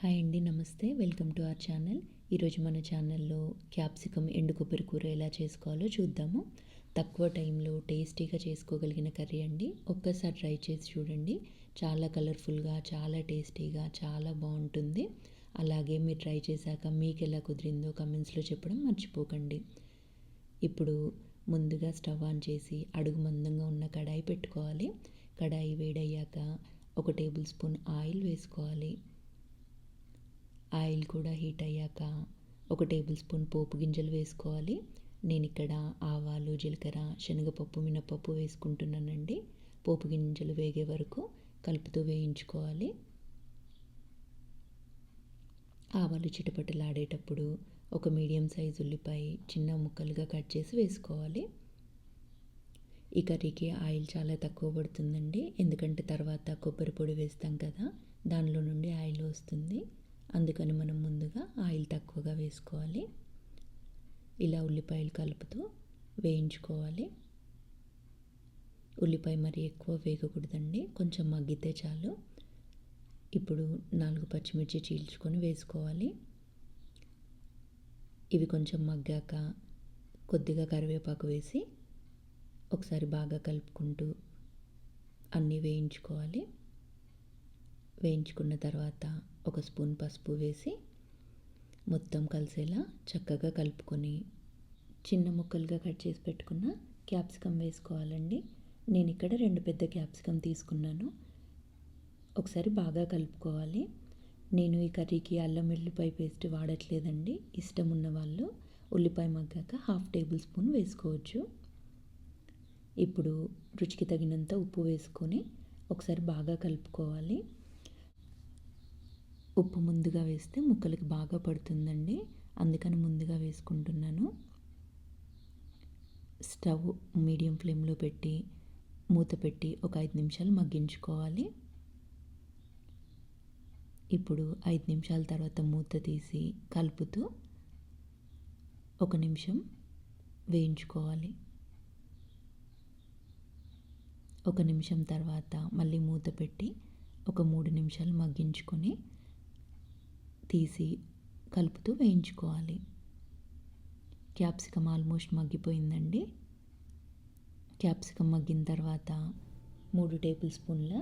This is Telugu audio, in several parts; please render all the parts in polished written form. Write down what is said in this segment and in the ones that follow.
హాయ్ అండి, నమస్తే. Welcome to our channel. ఈరోజు మన ఛానల్లో క్యాప్సికమ్ ఎండు కొబ్బరి కూర ఎలా చేసుకోవాలో చూద్దాము. తక్కువ టైంలో టేస్టీగా చేసుకోగలిగిన కర్రీ అండి. ఒక్కసారి ట్రై చేసి చూడండి. చాలా కలర్ఫుల్గా, చాలా టేస్టీగా, చాలా బాగుంటుంది. అలాగే మీరు ట్రై చేశాక మీకు ఎలా కుదిరిందో కమెంట్స్లో చెప్పడం మర్చిపోకండి. ఇప్పుడు ముందుగా స్టవ్ ఆన్ చేసి అడుగు మందంగా ఉన్న కడాయి పెట్టుకోవాలి. కడాయి వేడయ్యాక 1 టేబుల్ స్పూన్ ఆయిల్ వేసుకోవాలి. ఆయిల్ కూడా హీట్ అయ్యాక 1 టేబుల్ స్పూన్ పోపు గింజలు వేసుకోవాలి. నేను ఇక్కడ ఆవాలు, జీలకర్ర, శనగపప్పు, మినపప్పు వేసుకుంటున్నానండి. పోపు గింజలు వేగే వరకు కలుపుతూ వేయించుకోవాలి. ఆవాలు చిటపటలాడేటప్పుడు ఒక మీడియం సైజు ఉల్లిపాయ చిన్న ముక్కలుగా కట్ చేసి వేసుకోవాలి. ఈ కర్రీకి ఆయిల్ చాలా తక్కువ పడుతుందండి, ఎందుకంటే తర్వాత కొబ్బరి పొడి వేస్తాం కదా, దానిలో నుండి ఆయిల్ వస్తుంది. అందుకని మనం ముందుగా ఆయిల్ తక్కువగా వేసుకోవాలి. ఇలా ఉల్లిపాయలు కలుపుతూ వేయించుకోవాలి. ఉల్లిపాయ మరి ఎక్కువ వేగకూడదండి, కొంచెం మగ్గితే చాలు. ఇప్పుడు 4 పచ్చిమిర్చి చీల్చుకొని వేసుకోవాలి. ఇవి కొంచెం మగ్గాక కొద్దిగా కరివేపాకు వేసి ఒకసారి బాగా కలుపుకుంటూ అన్నీ వేయించుకోవాలి. వేయించుకున్న తర్వాత 1 స్పూన్ పసుపు వేసి మొత్తం కలిసేలా చక్కగా కలుపుకొని చిన్న ముక్కలుగా కట్ చేసి పెట్టుకున్న క్యాప్సికమ్ వేసుకోవాలండి. నేను ఇక్కడ 2 పెద్ద క్యాప్సికమ్ తీసుకున్నాను. ఒకసారి బాగా కలుపుకోవాలి. నేను ఈ కర్రీకి అల్లం వెల్లుల్లిపాయ పేస్ట్ వాడట్లేదండి. ఇష్టం ఉన్న వాళ్ళు ఉల్లిపాయ మగ్గాక 1/2 టేబుల్ స్పూన్ వేసుకోవచ్చు. ఇప్పుడు రుచికి తగినంత ఉప్పు వేసుకొని ఒకసారి బాగా కలుపుకోవాలి. ఉప్పు ముందుగా వేస్తే ముక్కలకి బాగా పడుతుందండి, అందుకని ముందుగా వేసుకుంటున్నాను. స్టవ్ మీడియం ఫ్లేమ్లో పెట్టి మూత పెట్టి ఒక 5 నిమిషాలు మగ్గించుకోవాలి. ఇప్పుడు 5 నిమిషాల తర్వాత మూత తీసి కలుపుతూ 1 నిమిషం వేయించుకోవాలి. 1 నిమిషం తర్వాత మళ్ళీ మూత పెట్టి ఒక 3 నిమిషాలు మగ్గించుకొని తీసి కలుపుతూ వేయించుకోవాలి. Capsicum almost మగ్గిపోయిందండి. క్యాప్సికమ్ మగ్గిన తర్వాత 3 టేబుల్ స్పూన్ల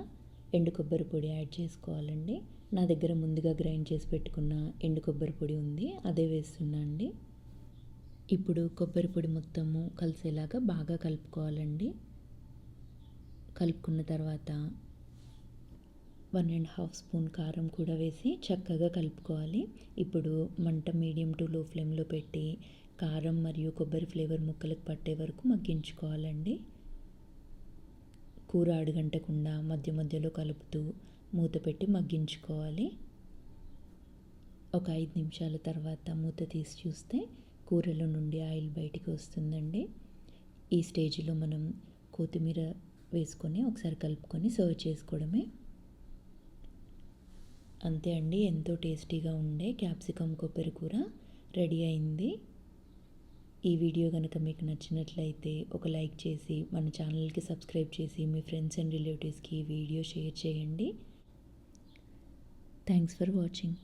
ఎండు కొబ్బరి పొడి యాడ్ చేసుకోవాలండి. నా దగ్గర ముందుగా గ్రైండ్ చేసి పెట్టుకున్న ఎండు కొబ్బరి పొడి ఉంది, అదే వేస్తున్నా అండి. ఇప్పుడు కొబ్బరి పొడి మొత్తము కలిసేలాగా బాగా కలుపుకోవాలండి. కలుపుకున్న తర్వాత 1.5 స్పూన్ కారం కూడా వేసి చక్కగా కలుపుకోవాలి. ఇప్పుడు మంట మీడియం టు లో ఫ్లేమ్లో పెట్టి కారం మరియు కొబ్బరి ఫ్లేవర్ ముక్కలకు పట్టే వరకు మగ్గించుకోవాలండి. కూర అడుగంటకుండా మధ్య మధ్యలో కలుపుతూ మూత పెట్టి మగ్గించుకోవాలి. ఒక 5 నిమిషాల తర్వాత మూత తీసి చూస్తే కూరలో నుండి ఆయిల్ బయటికి వస్తుందండి. ఈ స్టేజ్లో మనం కొత్తిమీర వేసుకొని ఒకసారి కలుపుకొని సర్వ్ చేసుకోవడమే. అంతే అండి, ఎంతో టేస్టీగా ఉండే క్యాప్సికమ్ కొబ్బరి కూర రెడీ అయింది. ఈ వీడియో కనుక మీకు నచ్చినట్లయితే ఒక లైక్ చేసి మన ఛానల్కి సబ్స్క్రైబ్ చేసి మీ ఫ్రెండ్స్ అండ్ రిలేటివ్స్కి ఈ వీడియో షేర్ చేయండి. Thanks for watching.